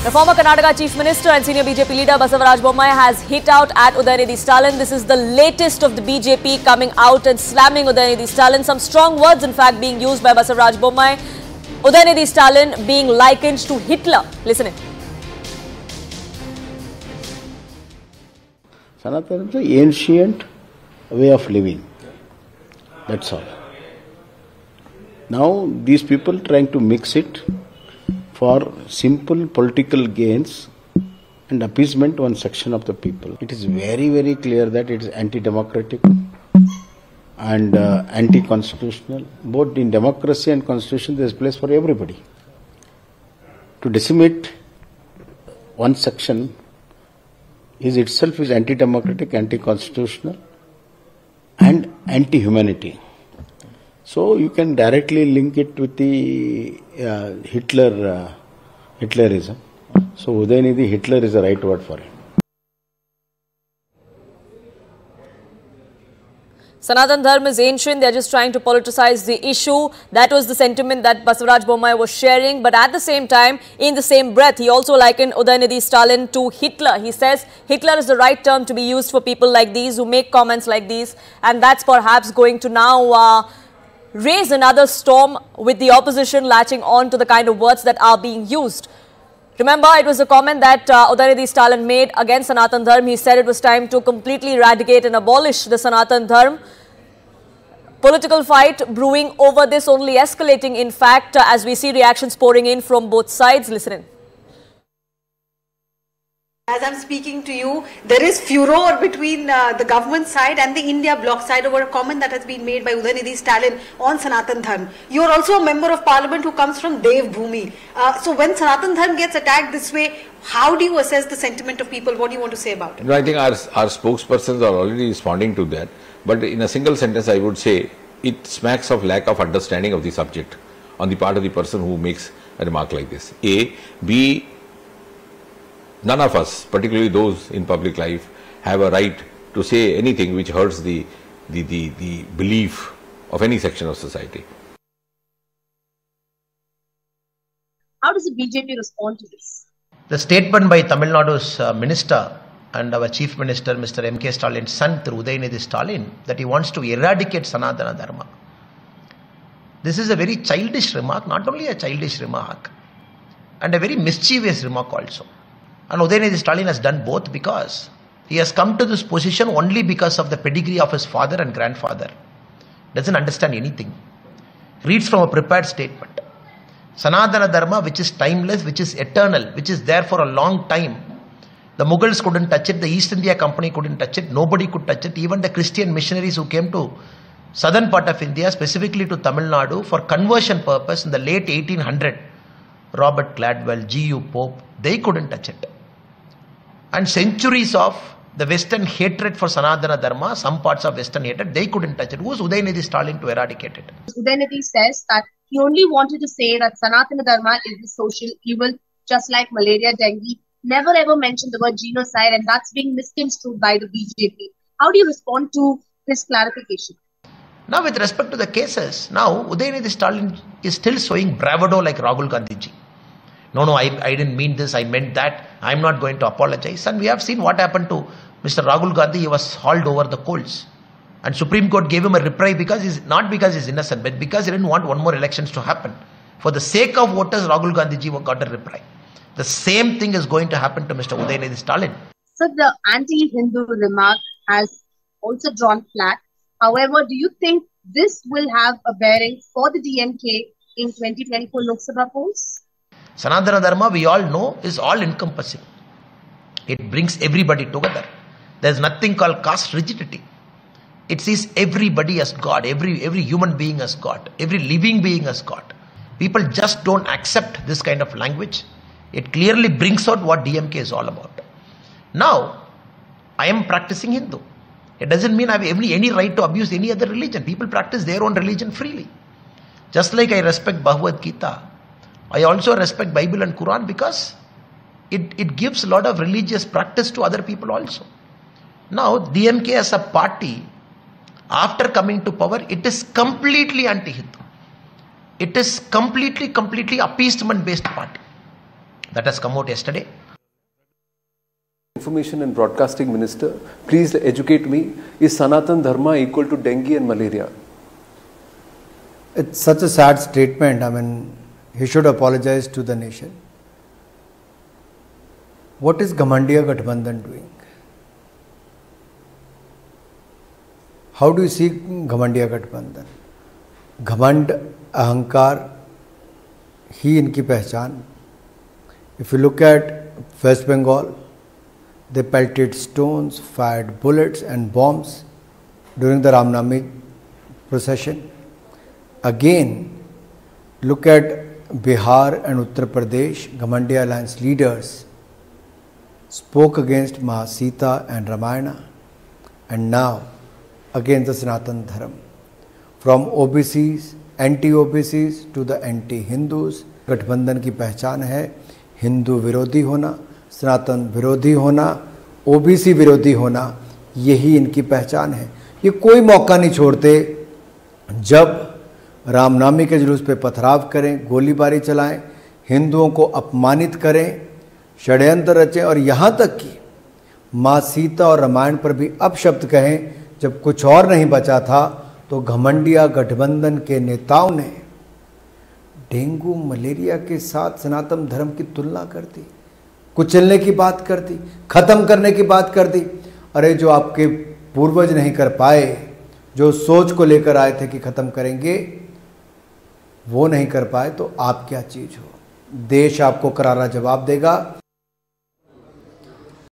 The former Karnataka Chief Minister and senior BJP leader Basavaraj Bommai has hit out at Udhayanidhi Stalin. This is the latest of the BJP coming out and slamming Udhayanidhi Stalin. Some strong words, in fact, being used by Basavaraj Bommai. Udhayanidhi Stalin being likened to Hitler. Listen in. Sanatana is an ancient way of living. That's all. Now these people trying to mix it for simple political gains and appeasement to one section of the people. It is very, very clear that it is anti-democratic and anti-constitutional. Both in democracy and constitution there is place for everybody. To decimate one section is itself anti-democratic, anti-constitutional and anti-humanity. So you can directly link it with the Hitlerism. So Udhayanidhi, Hitler is the right word for it. Sanatan Dharma is ancient. They are just trying to politicize the issue. That was the sentiment that Basavaraj Bommai was sharing. But at the same time, in the same breath, he also likened Udhayanidhi Stalin to Hitler. He says Hitler is the right term to be used for people like these who make comments like these. And that's perhaps going to now raise another storm with the opposition latching on to the kind of words that are being used. Remember, it was a comment that Udhayanidhi Stalin made against Sanatan Dharma. He said it was time to completely eradicate and abolish the Sanatan Dharma. Political fight brewing over this, only escalating in fact as we see reactions pouring in from both sides. Listen in. As I'm speaking to you, there is furor between the government side and the India bloc side over a comment that has been made by Udhayanidhi Stalin on Sanatan Dharma. You are also a member of parliament who comes from Dev Bhumi. So when Sanatan Dharma gets attacked this way, how do you assess the sentiment of people? What do you want to say about it? No, I think our spokespersons are already responding to that. But in a single sentence, I would say it smacks of lack of understanding of the subject on the part of the person who makes a remark like this. A. B. None of us, particularly those in public life, have a right to say anything which hurts the belief of any section of society. How does the BJP respond to this? The statement by Tamil Nadu's minister and our chief minister, Mr. M.K. Stalin's son, through Udhayanidhi Stalin, that he wants to eradicate Sanatana Dharma. This is a very childish remark, not only a childish remark, and a very mischievous remark also. And Udhayanidhi Stalin has done both because he has come to this position only because of the pedigree of his father and grandfather. Doesn't understand anything. Reads from a prepared statement. Sanatana Dharma, which is timeless, which is eternal, which is there for a long time. The Mughals couldn't touch it, the East India Company couldn't touch it, nobody could touch it. Even the Christian missionaries who came to southern part of India, specifically to Tamil Nadu, for conversion purpose in the late 1800s, Robert Gladwell, G.U. Pope, they couldn't touch it. And centuries of the Western hatred for Sanatana Dharma, some parts of Western hatred, they couldn't touch it. Who was Udhayanidhi Stalin to eradicate it? Udhayanidhi says that he only wanted to say that Sanatana Dharma is the social evil, just like malaria, dengue. Never ever mentioned the word genocide, and that's being misconstrued by the BJP. How do you respond to this clarification? Now, with respect to the cases, now Udhayanidhi Stalin is still showing bravado like Rahul Gandhi ji. No, I didn't mean this, I meant that. I'm not going to apologize. And we have seen what happened to Mr. Rahul Gandhi. He was hauled over the coals. And Supreme Court gave him a reprieve not because he's innocent, but because he didn't want one more elections to happen. For the sake of voters, Rahul Gandhi ji got a reprieve. The same thing is going to happen to Mr. Udhayanidhi Stalin. So the anti-Hindu remark has also drawn flack. However, do you think this will have a bearing for the DMK in 2024 Lok Sabha polls? Sanatana Dharma, we all know, is all encompassing. It brings everybody together. There is nothing called caste rigidity. It sees everybody as God, every human being as God, every living being as God. People just don't accept this kind of language. It clearly brings out what DMK is all about. Now, I am practicing Hindu. It doesn't mean I have any right to abuse any other religion. People practice their own religion freely. Just like I respect Bhagavad Gita, I also respect Bible and Quran because it gives a lot of religious practice to other people also. Now, DMK as a party, after coming to power, it is completely anti-Hindu. It is completely appeasement-based party. That has come out yesterday. Information and Broadcasting Minister, please educate me. Is Sanatan Dharma equal to dengue and malaria? It's such a sad statement. I mean, he should apologize to the nation. What is Ghamandiya Gathbandhan doing? How do you see Ghamandiya Gathbandhan? Ghamand, Ahankar, ही इनकी पहचान. If you look at West Bengal, they pelted stones, fired bullets and bombs during the Ramnami procession. Again, look at Bihar and Uttar Pradesh. Ghamandiya alliance leaders spoke against Mahasita and Ramayana, and now against the Sanatan Dharma. From OBCs, anti-OBCs to the anti-Hindus, गठबंधन की पहचान है हिंदू विरोधी होना, सनातन विरोधी होना, OBC विरोधी होना, यही इनकी पहचान है. ये कोई मौका नहीं छोड़ते जब रामनवमी के जुलूस पे पथराव करें, गोलीबारी चलाएं, हिंदुओं को अपमानित करें, षड्यंत्र रचें और यहाँ तक कि माँ सीता और रामायण पर भी अपशब्द कहें. जब कुछ और नहीं बचा था तो घमंडिया गठबंधन के नेताओं ने डेंगू मलेरिया के साथ सनातन धर्म की तुलना कर दी, कुचलने की बात कर दी, खत्म करने की बात कर दी. अरे जो आपके पूर्वज नहीं कर पाए, जो सोच को लेकर आए थे कि खत्म करेंगे, वो नहीं कर पाए तो आप क्या चीज हो. देश आपको करारा जवाब देगा.